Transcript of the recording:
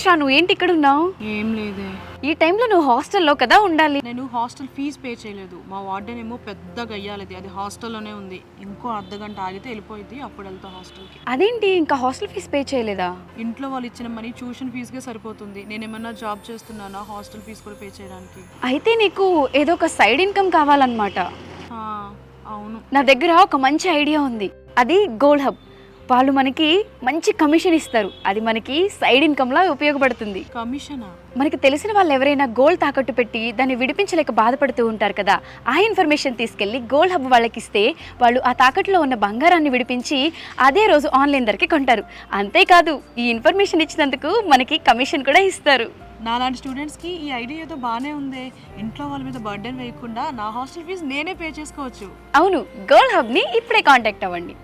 శ్రా, నువ్వు ఏంటి ఇక్కడ ఉన్నావు? ఏం లేదే. ఈ టైంలో నువ్వు హాస్టల్లో కదా ఉండాలి. నేను హాస్టల్ ఫీజు పే చేయలేదు. మా వార్డెన్ ఏమో పెద్ద గయ్యాలది, అది హాస్టల్లోనే ఉంది. ఇంకో అర్ధగంట ఆగితే వెళ్ళిపోయింది, అప్పుడు వెళ్తా హాస్టల్కి. అదేంటి ఇంకా హాస్టల్ ఫీజు పే చేయలేదా? ఇంట్లో వాళ్ళు ఇచ్చిన మనీ ట్యూషన్ ఫీజుకే సరిపోతుంది. నేను ఏమన్నా జాబ్ చేస్తున్నానా హాస్టల్ ఫీజు కూడా పే చేయడానికి? అయితే నీకు ఏదో ఒక సైడ్ ఇన్కమ్ కావాలన్నమాట. ఆ, అవును. నా దగ్గర ఒక మంచి ఐడియా ఉంది. అది గోల్డ్ హబ్. వాళ్ళు మనకి మంచి కమిషన్ ఇస్తారు. అది మనకి సైడ్ ఇన్కమ్లా ఉపయోగపడుతుంది. కమిషనా? మనకి తెలిసిన వాళ్ళు ఎవరైనా గోల్డ్ తాకట్టు పెట్టి దాన్ని విడిపించలేక బాధపడుతూ ఉంటారు కదా, ఆ ఇన్ఫర్మేషన్ తీసుకెళ్లి గోల్డ్ హబ్ వాళ్ళకి ఇస్తే వాళ్ళు ఆ తాకట్టులో ఉన్న బంగారాన్ని విడిపించి అదే రోజు ఆన్లైన్ ధరకి కొంటారు. అంతేకాదు, ఈ ఇన్ఫర్మేషన్ ఇచ్చినందుకు మనకి కమిషన్ కూడా ఇస్తారు. నాలాంటి స్టూడెంట్స్కి ఈ ఐడియా ఏదో బాగానే ఉంది. ఇంట్లో వాళ్ళ మీద బర్డెన్ వేయకుండా నా హాస్టల్ ఫీజు నేనే పే చేసుకోవచ్చు. అవును, గోల్డ్ హబ్ని ఇప్పుడే కాంటాక్ట్ అవ్వండి.